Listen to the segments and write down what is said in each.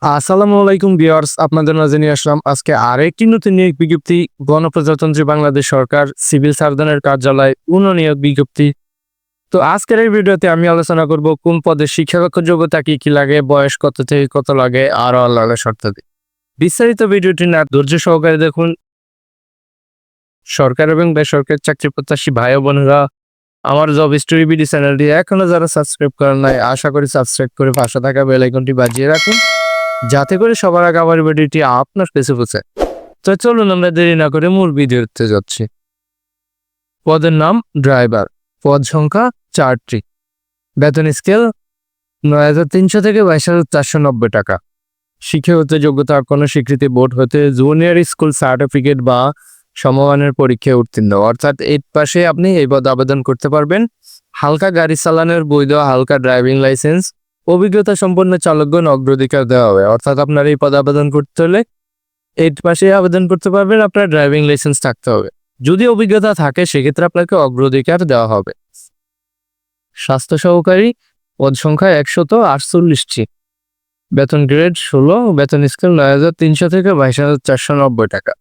আসসালামু আলাইকুম ভিউয়ার্স, আপনাদের মাঝে নিয়ে আসলাম আজকে আরেকটি নতুন নিয়োগ বিজ্ঞপ্তি। গণপ্রজাতন্ত্রী বাংলাদেশ সরকার সিভিল সার্জনের কার্যালয় পুনঃনিয়োগ বিজ্ঞপ্তি। তো আজকের এই ভিডিওতে আমি আলোচনা করব কোন পদে শিক্ষাগত যোগ্যতা কি লাগে, বয়স কত থেকে কত লাগে, আরো অন্যান্য শর্তাদি। বিস্তারিত ভিডিওটি না ধৈর্য সহকারে দেখুন। সরকার এবং বেসরকারি চাকরি প্রত্যাশী ভাই ও বোনেরা, আমার জব স্টোরি বিডি চ্যানেলটি এখনো যারা সাবস্ক্রাইব করেন নাই, আশা করি সাবস্ক্রাইব করে পাশে থাকা বেল আইকনটি বাজিয়ে রাখুন, যাতে করে সবার আগে আমার ভিডিওটি আপনার কাছে পৌঁছায়। তো চলুন আমরা দেরি না করে মূল ভিডিওতে যাচ্ছি। পদের নাম ড্রাইভার, পদ সংখ্যা 4টি, বেতন স্কেল 9,300 থেকে 22,490 টাকা। শিক্ষাগত যোগ্যতা কোনো স্বীকৃতি বোর্ড হতে জুনিয়র স্কুল সার্টিফিকেট বা সমমানের পরীক্ষায় উত্তীর্ণ, অর্থাৎ 8 পাশে আপনি এই পদ আবেদন করতে পারবেন। হালকা গাড়ি চালানোর বৈধ হালকা ড্রাইভিং লাইসেন্স, অভিজ্ঞতা সম্পন্ন চালকগণ অগ্রাধিকার দেওয়া হবে। অর্থাৎ আপনার এই পদে আবেদন করতে হলে 8 পাশে আবেদন করতে পারবেন, আপনার ড্রাইভিং লাইসেন্স থাকতে হবে। যদি অভিজ্ঞতা থাকে সেক্ষেত্রে আপনাকে অগ্রাধিকার দেওয়া হবে। স্বাস্থ্য সহকারী, পদ সংখ্যা 148টি, বেতন গ্রেড 16, বেতন স্কেল 9,300 থেকে 22,490 টাকা।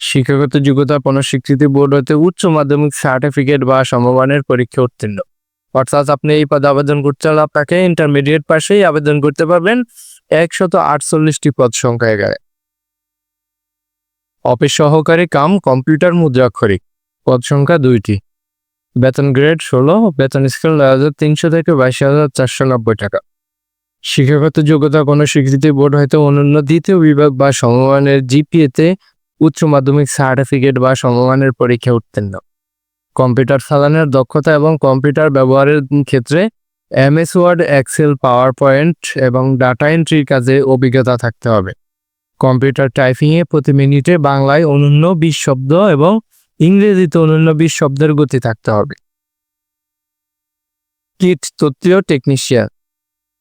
শিক্ষাগত যোগ্যতা কোনো স্বীকৃতি বোর্ড হতে উচ্চ মাধ্যমিক সার্টিফিকেট বা সমমানের পরীক্ষা উত্তীর্ণ, অর্থাৎ আপনি এই পদে আবেদন করতে হলে আপনাকে ইন্টারমিডিয়েট পাশেই আবেদন করতে পারবেন। 148টি পদ সংখ্যা 11। অফিস সহকারী কাম কম্পিউটার মুদ্রাক্ষরিক, পদ সংখ্যা 2টি, বেতন গ্রেড 16, বেতন স্কেল 9,300 থেকে 22,490 টাকা। শিক্ষাগত যোগ্যতা কোনো স্বীকৃতি বোর্ড হয়তো অনন্য দ্বিতীয় বিভাগ বা সমমানের জিপিএতে উচ্চ মাধ্যমিক সার্টিফিকেট বা সমমানের পরীক্ষা উত্তীর্ণ। কম্পিউটার চালানোর দক্ষতা এবং কম্পিউটার ব্যবহারের ক্ষেত্রে MS Word, Excel, PowerPoint এবং ডাটা এন্ট্রির কাজে অভিজ্ঞতা থাকতে হবে। কম্পিউটার টাইপিংয়ে প্রতি মিনিটে বাংলায় অনন্য 20 শব্দ এবং ইংরেজিতে অনন্য 20 শব্দের গতি থাকতে হবে। কিট তত্ত্বীয় টেকনিশিয়ান,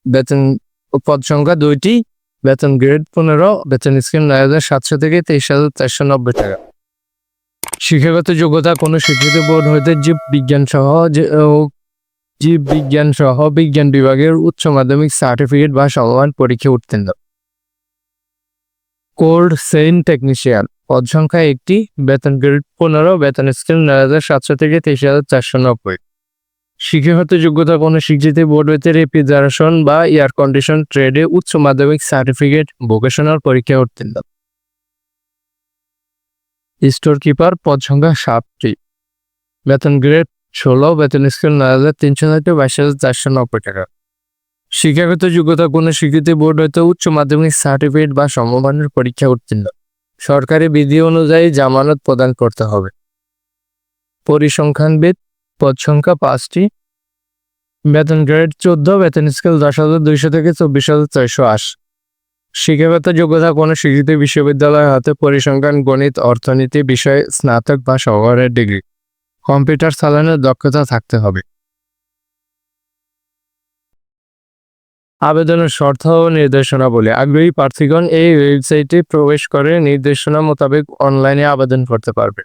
বেতন পদ সংখ্যা 2টি, বেতন গ্রেড 15, বেতন স্কেল 9,700 থেকে 23,490 টাকা। শিক্ষাগত যোগ্যতা কোনো স্বীকৃত বোর্ড হইতে জীব বিজ্ঞান সহ বিজ্ঞান বিভাগের উচ্চ মাধ্যমিক সার্টিফিকেট বা সমমান পরীক্ষা উত্তীর্ণ। কোল্ড চেইন টেকনিশিয়ান, পদ সংখ্যা 1টি, বেতন গ্রেড 15, বেতন স্কেল 9,700 থেকে 23,490। শিক্ষাগত যোগ্যতা কোনো স্বীকৃতি বোর্ড হইতে রেফ্রিজারেশন বা এয়ার কন্ডিশন ট্রেডে উচ্চ মাধ্যমিক সার্টিফিকেট ভোকেশনাল পরীক্ষা উত্তীর্ণ। স্টোর কিপার, পদ সংখ্যা 7টি, বেতন গ্রেড 16, বেতন স্কেল 9,300 থেকে 22,490 টাকা। শিক্ষাগত যোগ্যতা কোনো স্বীকৃতি বোর্ড হইতে উচ্চ মাধ্যমিক সার্টিফিকেট বা সমমানের পরীক্ষা উত্তীর্ণ। সরকারি বিধি অনুযায়ী জামানত প্রদান করতে হবে। পরিসংখ্যানবিদ, পদ সংখ্যা 5টি, বেতন গ্রেড 14, বেতন স্কেল 10,200 থেকে 24,480। শিক্ষাগত যোগ্যতা কোনো স্বীকৃত বিশ্ববিদ্যালয় হতে পরিসংখ্যান, গণিত, অর্থনীতি বিষয়ে স্নাতক বা সমমানের ডিগ্রি। কম্পিউটার চালানোর দক্ষতা থাকতে হবে। আবেদনের শর্ত ও নির্দেশনাবলী। আগ্রহী প্রার্থীগণ এই ওয়েবসাইটে প্রবেশ করে নির্দেশনা মোতাবেক অনলাইনে আবেদন করতে পারবে।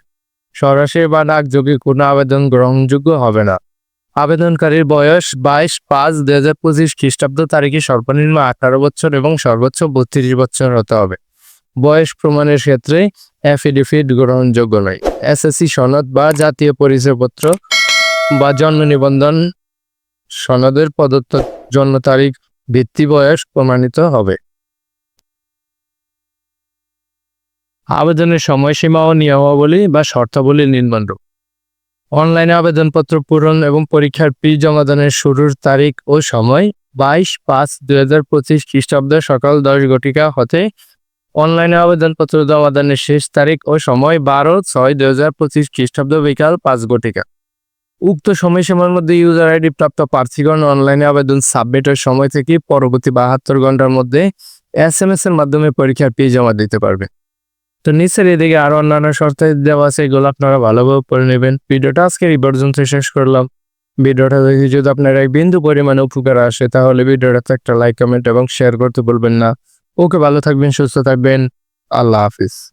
সরাসরি বা ডাকযোগে কোনো আবেদন গ্রহণযোগ্য হবে না। আবেদনকারীর বয়স 22/5/2025 খ্রিস্টাব্দ তারিখে সর্বনিম্ন 18 বছর এবং সর্বোচ্চ 32 বছর হতে হবে। বয়স প্রমাণের ক্ষেত্রে অ্যাফিডেভিট গ্রহণযোগ্য নয়। SSC সনদ বা জাতীয় পরিচয়পত্র বা জন্ম নিবন্ধন সনদের প্রদত্ত জন্ম তারিখ ভিত্তি বয়স প্রমাণিত হবে। আবেদনের সময়সীমা ও নিয়মাবলী বা শর্তাবলী নিম্নরূপ। অনলাইনে আবেদনপত্র পূরণ এবং পরীক্ষার ফি জমাদানের শুরুর তারিখ ও সময় 22/5/2025 খ্রিস্টাব্দ সকাল 10 ঘটিকা হতে অনলাইনে আবেদনপত্র জমাদানের শেষ তারিখ ও সময় 12/6/2025 খ্রিস্টাব্দ বিকাল 5 ঘটিকা। উক্ত সময়সীমার মধ্যে ইউজার আইডি প্রাপ্ত প্রার্থীগণ অনলাইনে আবেদন সাবমিটের সময় থেকে পরবর্তী 72 ঘন্টার মধ্যে SMS এর মাধ্যমে পরীক্ষার ফি জমা দিতে পারবে। তো নিচের এদিকে আরো অন্যান্য শর্ত দেওয়া আছে, এগুলো আপনারা ভালোভাবে পড়ে নেবেন। ভিডিওটা আজকে এই পর্যন্ত শেষ করলাম। ভিডিওটা দেখে যদি আপনার এক বিন্দু পরিমাণে উপকার আসে তাহলে ভিডিওটাতে একটা লাইক, কমেন্ট এবং শেয়ার করতে ভুলবেন না। ওকে, ভালো থাকবেন, সুস্থ থাকবেন, আল্লাহ হাফিজ।